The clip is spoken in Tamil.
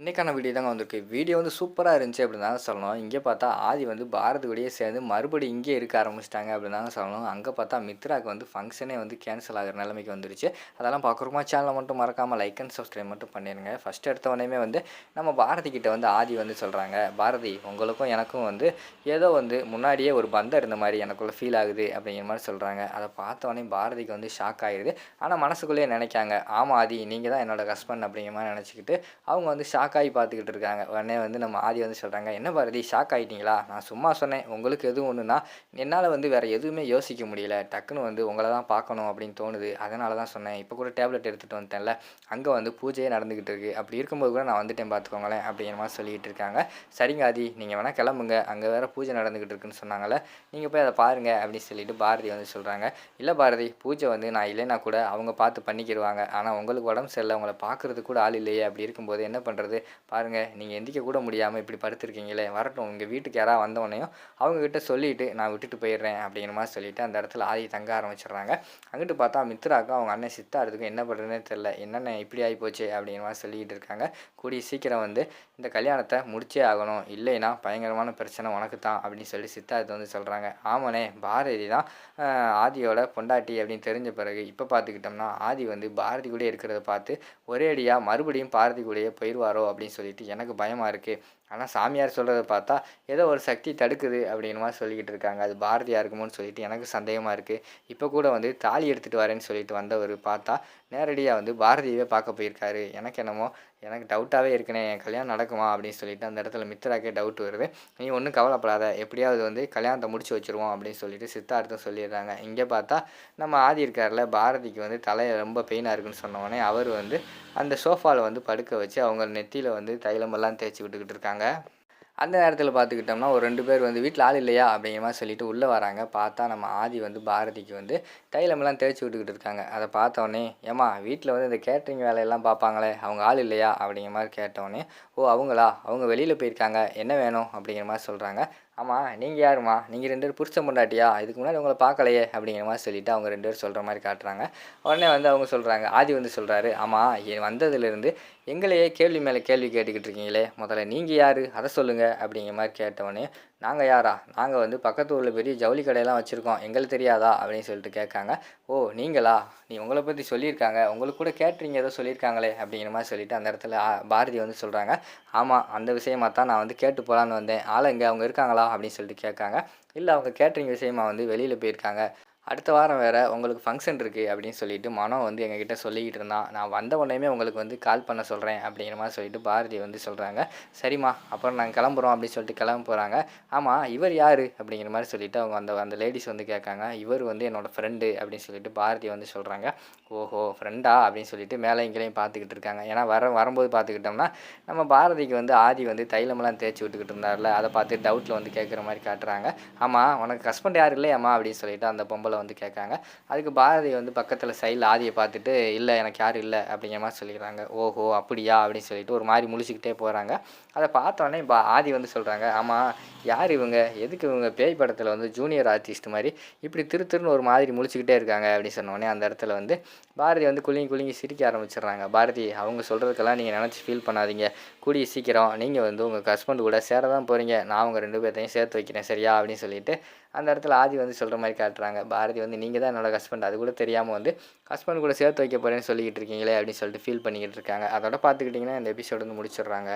இன்னைக்கான வீடியோ தாங்க வந்திருக்கு. வீடியோ வந்து சூப்பரா இருந்துச்சு அப்படின்னு தாங்க சொல்லணும். இங்க பார்த்தா ஆதி வந்து பாரதி கூடயே சேர்ந்து மறுபடியும் இங்கேயே இருக்க ஆரம்பிச்சுட்டாங்க அப்படின்னு தாங்க சொல்லணும். அங்க பார்த்தா மித்ராக்கு வந்து ஃபங்ஷனே வந்து கேன்சல் ஆகுற நிலைமைக்கு வந்துருச்சு. அதெல்லாம் பார்க்குறோமா சேனலை மட்டும் மறக்காம லைக் அண்ட் சப்ஸ்கிரைப் மட்டும் பண்ணிருங்க. ஃபர்ஸ்ட் எடுத்த உடனேயுமே வந்து நம்ம பாரதி கிட்ட வந்து ஆதி வந்து சொல்றாங்க, பாரதி உங்களுக்கும் எனக்கும் வந்து ஏதோ வந்து முன்னாடியே ஒரு பந்தம் இருந்த மாதிரி எனக்குள்ள ஃபீல் ஆகுது அப்படிங்கிற மாதிரி சொல்றாங்க. அதை பார்த்த உடனே பாரதிக்கு வந்து ஷாக் ஆயிடுது. ஆனால் மனசுக்குள்ளேயே நினைக்காங்க, ஆமா ஆதி நீங்கள் தான் என்னோட ஹஸ்பண்ட் அப்படிங்கிற மாதிரி நினச்சிக்கிட்டு அவங்க வந்து ஷாக் ஆகி பார்த்துக்கிட்டு இருக்காங்க. உடனே வந்து நம்ம ஆதி வந்து சொல்கிறாங்க, என்ன பாரதி ஷாக் ஆகிட்டீங்களா? நான் சும்மா சொன்னேன், உங்களுக்கு எதுவும் ஒன்றுனா என்னால் வந்து வேறு எதுவுமே யோசிக்க முடியல, டக்குன்னு வந்து உங்களை தான் பார்க்கணும் அப்படின்னு தோணுது, அதனால தான் சொன்னேன். இப்போ கூட டேப்லெட் எடுத்துகிட்டு வந்துட்டேன்ல, அங்கே வந்து பூஜையே நடந்துக்கிட்டு இருக்குது, அப்படி இருக்கும்போது கூட நான் வந்துட்டேன் பார்த்துக்கோங்களேன் அப்படிங்கிற மாதிரி சொல்லிக்கிட்டு இருக்காங்க. சரிங்க ஆதி நீங்கள் வேணால் கிளம்புங்க, அங்கே வேறு பூஜை நடந்துக்கிட்டு இருக்குன்னு சொன்னாங்கல்ல, நீங்கள் போய் அதை பாருங்கள் அப்படின்னு சொல்லிட்டு பாரதி வந்து சொல்கிறாங்க. இல்லை பாரதி பூஜை வந்து நான் இல்லைன்னா கூட அவங்க பார்த்து பண்ணிக்கிடுவாங்க, ஆனால் உங்களுக்கு உடம்பு சரியில்லை, உங்களை பார்க்குறதுக்கு கூட ஆள் இல்லையே, அப்படி இருக்கும்போது என்ன பண்ணுறது, பாருங்கள் நீங்கள் எந்திரிக்க கூட முடியாமல் இப்படி படுத்துருக்கீங்களே, வரட்டும் உங்கள் வீட்டுக்கு யாராவது வந்தவொடனையும் அவங்கக்கிட்ட சொல்லிவிட்டு நான் விட்டுட்டு போயிடுறேன் அப்படிங்கிற மாதிரி சொல்லிவிட்டு அந்த இடத்துல ஆதி தங்க ஆரம்பிச்சிடுறாங்க. அங்கிட்டு பார்த்தா மித்ராக்கும் அவங்க அண்ணன் சித்தார்த்துக்கும் என்ன பண்ணுறதுனே தெரில, என்னென்ன இப்படி ஆகிப்போச்சு அப்படிங்கிற மாதிரி சொல்லிக்கிட்டு இருக்காங்க. கூடிய சீக்கிரம் வந்து இந்த கல்யாணத்தை முடிச்சே ஆகணும், இல்லைன்னா பயங்கரமான பிரச்சனை உனக்கு தான் அப்படின்னு சொல்லி சித்தார்த்து வந்து சொல்கிறாங்க. ஆமாண்ணே பாரதி தான் ஆதியோட பொண்டாட்டி அப்படின்னு தெரிஞ்ச பிறகு இப்போ பார்த்துக்கிட்டோம்னா ஆதி வந்து பாரதி கூட இருக்கிறத பார்த்து ஒரே அடியாக மறுபடியும் பாரதி கூடயே போயிடுவாரோ அப்படின்னு சொல்லிட்டு எனக்கு பயமாக இருக்குது. ஆனால் சாமியார் சொல்கிறத பார்த்தா ஏதோ ஒரு சக்தி தடுக்குது அப்படிங்கிற மாதிரி சொல்லிக்கிட்டு இருக்காங்க. அது பாரதியாக இருக்குமோன்னு சொல்லிட்டு எனக்கு சந்தேகமாக இருக்குது. இப்போ கூட வந்து தாலி எடுத்துகிட்டு வரேன்னு சொல்லிட்டு வந்தவர் பார்த்தா நேரடியாக வந்து பாரதியவே பார்க்க போயிருக்காரு. எனக்கு என்னமோ எனக்கு டவுட்டாகவே இருக்குனே, என் கல்யாணம் நடக்குமா அப்படின்னு சொல்லிட்டு அந்த இடத்துல மித்ராக்கே டவுட் வருது. நீ ஒன்றும் கவலைப்படாத, எப்படியாவது வந்து கல்யாணத்தை முடிச்சு வச்சுருவோம் அப்படின்னு சொல்லிட்டு சித்தார்த்தம் சொல்லிடுறாங்க. இங்கே பார்த்தா நம்ம ஆதி இருக்கார்ல, பாரதிக்கு வந்து தலையை ரொம்ப பெயினாக இருக்குன்னு சொன்னோடனே அவர் வந்து அந்த சோஃபாவில் வந்து படுக்க வச்சு அவங்க நெத்தியில் வந்து தைலமெல்லாம் தேய்ச்சி விட்டுக்கிட்டு இருக்காங்க. அந்த நேரத்தில் பார்த்துக்கிட்டோம்னா ஒரு 2 பேர் வந்து வீட்டில் ஆள் இல்லையா அப்படிங்கிற மாதிரி சொல்லிட்டு உள்ளே வராங்க. பார்த்தா நம்ம ஆதி வந்து பாரதிக்கு வந்து தைலமெல்லாம் தேய்ச்சி விட்டுக்கிட்டு இருக்காங்க. அதை பார்த்தோன்னே, ஏம்மா வீட்டில் வந்து இந்த கேட்ரிங் வேலையெல்லாம் பார்ப்பாங்களே அவங்க ஆள் இல்லையா அப்படிங்கிற மாதிரி கேட்டோடனே, ஓ அவங்களா, அவங்க வெளியில் போயிருக்காங்க, என்ன வேணும் அப்படிங்கிற மாதிரி சொல்கிறாங்க. ஆமாம் நீங்கள் யாரும்மா, நீங்கள் 2 பேரும் புருஷன் பொண்டாட்டியா, இதுக்கு முன்னாடி உங்களை பார்க்கலையே அப்படிங்கிற மாதிரி சொல்லிவிட்டு அவங்க 2 பேரும் சொல்கிற மாதிரி காட்டுறாங்க. உடனே வந்து அவங்க சொல்கிறாங்க, ஆதி வந்து சொல்கிறாரு, ஆமாம் வந்ததுலேருந்து எங்களையே கேள்வி மேலே கேள்வி கேட்டுக்கிட்டு இருக்கீங்களே, முதல்ல நீங்கள் யார் அதை சொல்லுங்கள் அப்படிங்கிற மாதிரி கேட்டவுடனே, நாங்கள் யாரா, நாங்கள் வந்து பக்கத்து ஊரில் பெரிய ஜவுளி கடையெல்லாம் வச்சுருக்கோம், எங்களுக்கு தெரியாதா அப்படின்னு சொல்லிட்டு கேட்காங்க. ஓ நீங்களா, நீ உங்களை பற்றி சொல்லியிருக்காங்க, உங்களுக்கு கூட கேட்ரிங் ஏதோ சொல்லியிருக்காங்களே அப்படிங்கிற மாதிரி சொல்லிவிட்டு அந்த இடத்துல பாரதி வந்து சொல்கிறாங்க. ஆமாம் அந்த விஷயமாக தான் நான் வந்து கேட்டு போகலான்னு வந்தேன், ஆளை இங்கே அவங்க இருக்காங்களா அப்படின்னு சொல்லிட்டு கேட்காங்க. இல்லை அவங்க கேட்ரிங் விஷயமா வந்து வெளியில் போயிருக்காங்க, அடுத்த வாரம் வேறு உங்களுக்கு ஃபங்க்ஷன் இருக்குது அப்படின்னு சொல்லிட்டு மனோ வந்து எங்ககிட்ட சொல்லிக்கிட்டு இருந்தான், நான் வந்த உடனேயுமே உங்களுக்கு வந்து கால் பண்ண சொல்கிறேன் அப்படிங்கிற மாதிரி சொல்லிட்டு பாரதி வந்து சொல்கிறாங்க. சரிம்மா அப்புறம் நாங்கள் கிளம்புறோம் அப்படின்னு சொல்லிட்டு கிளம்ப போகிறாங்க. ஆமாம் இவர் யார் அப்படிங்கிற மாதிரி சொல்லிவிட்டு அவங்க அந்த அந்த லேடிஸ் வந்து கேட்காங்க. இவர் வந்து என்னோடய ஃப்ரெண்டு அப்படின்னு சொல்லிட்டு பாரதி வந்து சொல்கிறாங்க. ஓஹோ ஃப்ரெண்டா அப்படின்னு சொல்லிட்டு மேலே இங்கேயும் பார்த்துக்கிட்டு இருக்காங்க. ஏன்னா வரும்போது பார்த்துக்கிட்டோம்னா நம்ம பாரதிக்கு வந்து ஆதி வந்து தைலமெல்லாம் தேய்ச்சி விட்டுக்கிட்டு இருந்தார்ல, அதை பார்த்து டவுட்டில் வந்து கேட்குற மாதிரி காட்டுறாங்க. ஆமாம் உனக்கு ஹஸ்பண்ட் யார் இல்லையாம்மா அப்படின்னு சொல்லிட்டு அந்த பொம்பளை வந்து கேட்காங்க. அதுக்கு பாரதி வந்து பக்கத்தில் சைடில் ஆதியை பார்த்துட்டு, இல்லை எனக்கு யாரும் இல்லை அப்படிங்கிற மாதிரி சொல்லிடுறாங்க. ஓஹோ அப்படியா அப்படின்னு சொல்லிட்டு ஒரு மாதிரி முழிச்சுக்கிட்டே போகிறாங்க. அதை பார்த்தோன்னே ஆதி வந்து சொல்கிறாங்க, ஆமாம் யார் இவங்க, எதுக்கு இவங்க பேய் படத்தில் வந்து ஜூனியர் ஆர்டிஸ்ட் மாதிரி இப்படி திருன்னு ஒரு மாதிரி முழிச்சுக்கிட்டே இருக்காங்க அப்படின்னு சொன்னோடனே அந்த இடத்துல வந்து பாரதி வந்து குலுங்கி குலுங்கி சிரிக்க ஆரம்பிச்சிடுறாங்க. பாரதி அவங்க சொல்கிறதுக்கெல்லாம் நீங்கள் நினச்சி ஃபீல் பண்ணாதீங்க, கூடிய சீக்கிரம் நீங்கள் வந்து உங்கள் ஹஸ்பண்ட் கூட சேர தான் போகிறீங்க, நான் அவங்க 2 பேர்த்தையும் சேர்த்து வைக்கிறேன் சரியா அப்படின்னு சொல்லிட்டு அந்த இடத்துல ஆதி வந்து சொல்கிற மாதிரி காட்டுறாங்க. பாரதி வந்து நீங்கள் தான் என்னோடய ஹஸ்பண்ட், அது கூட தெரியாமல் வந்து ஹஸ்பண்ட் கூட சேர்த்து வைக்க போகிறேன்னு சொல்லிக்கிட்டு இருக்கீங்களே அப்படின்னு சொல்லிட்டு ஃபீல் பண்ணிக்கிட்டு இருக்காங்க. அதோட பார்த்துக்கிட்டிங்கன்னா இந்த எபிசோடு வந்து முடிச்சிடுறாங்க.